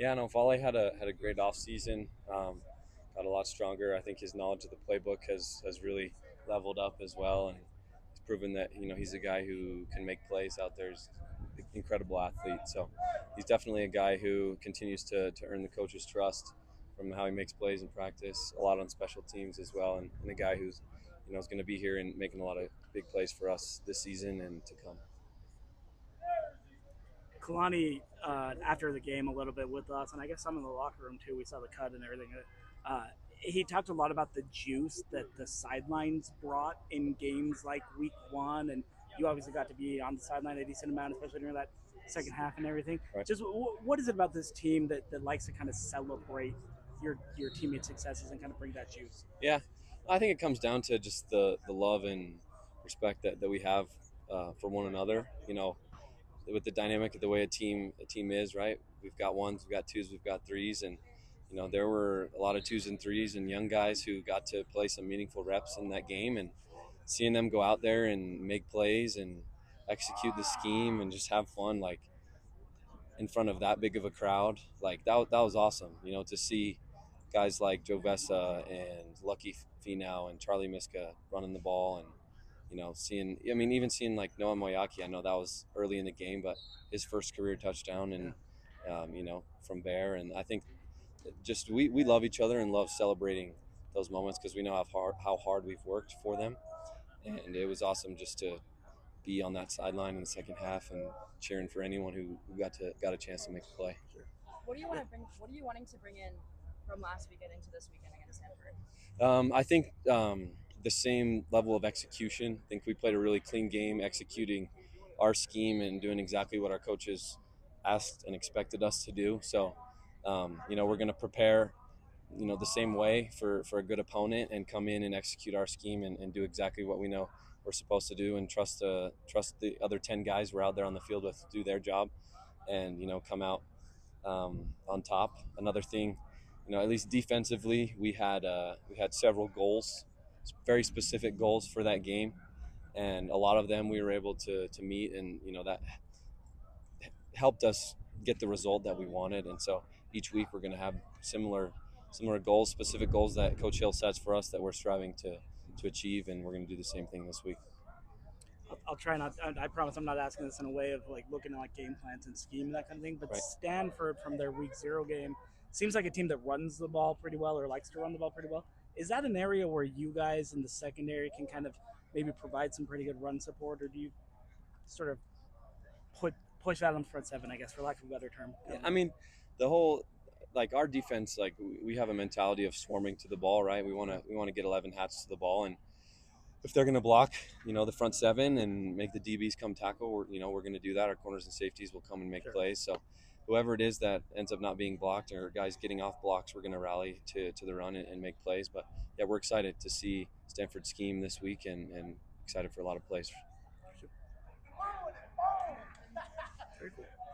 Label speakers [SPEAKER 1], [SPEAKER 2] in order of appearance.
[SPEAKER 1] Yeah, no, Volley had a great off season. Got a lot stronger. I think his knowledge of the playbook has really leveled up as well, and he's proven that he's a guy who can make plays out there. He's an incredible athlete. So he's definitely a guy who continues to earn the coach's trust from how he makes plays in practice, a lot on special teams as well, and a guy who's is going to be here and making a lot of big plays for us this season and to come.
[SPEAKER 2] Kalani, after the game, a little bit with us, and I guess some in the locker room too. We saw the cut and everything. He talked a lot about the juice that the sidelines brought in games like Week 1, and you obviously got to be on the sideline a decent amount, especially during that second half and everything.
[SPEAKER 1] Right.
[SPEAKER 2] Just what is it about this team that likes to kind of celebrate your teammates' successes and kind of bring that juice?
[SPEAKER 1] Yeah, I think it comes down to just the love and respect that we have for one another. With the dynamic of the way a team is, right? We've got ones, we've got twos, we've got threes, and there were a lot of twos and threes and young guys who got to play some meaningful reps in that game, and seeing them go out there and make plays and execute the scheme and just have fun, like in front of that big of a crowd, like that was awesome. To see guys like Joe Vessa and Lucky Finau and Charlie Miska running the ball, and even seeing like Noah Moyaki. I know that was early in the game, but his first career touchdown, and from Bear. And I think just we love each other and love celebrating those moments because we know how hard we've worked for them, and it was awesome just to be on that sideline in the second half and cheering for anyone who got a chance to make a play.
[SPEAKER 3] What do you want to bring? What are you wanting to bring in from last weekend into this weekend against Stanford?
[SPEAKER 1] I think the same level of execution. I think we played a really clean game, executing our scheme and doing exactly what our coaches asked and expected us to do. So, we're going to prepare, the same way for a good opponent and come in and execute our scheme and do exactly what we know we're supposed to do and trust the other 10 guys we're out there on the field with to do their job and, come out on top. Another thing, at least defensively, we had several goals, very specific goals for that game, and a lot of them we were able to meet, and that helped us get the result that we wanted. And so each week we're going to have similar goals, specific goals that Coach Hill sets for us that we're striving to achieve, and we're going to do the same thing this week.
[SPEAKER 2] I'll try not. I promise I'm not asking this in a way of like looking at like game plans and scheme and that kind of thing. But
[SPEAKER 1] Right.
[SPEAKER 2] Stanford from their Week 0 game seems like a team that runs the ball pretty well or likes to run the ball pretty well. Is that an area where you guys in the secondary can kind of maybe provide some pretty good run support, or do you sort of put push out on the front seven, I guess, for lack of a better term?
[SPEAKER 1] Yeah, I mean, the whole like our defense, like we have a mentality of swarming to the ball, right? We want to get 11 hats to the ball, and if they're going to block, the front seven and make the DBs come tackle, we're going to do that. Our corners and safeties will come and make
[SPEAKER 2] Sure.
[SPEAKER 1] plays. So whoever it is that ends up not being blocked or guys getting off blocks, we're going to rally to the run and make plays. But yeah, we're excited to see Stanford's scheme this week and excited for a lot of plays.
[SPEAKER 2] Very cool.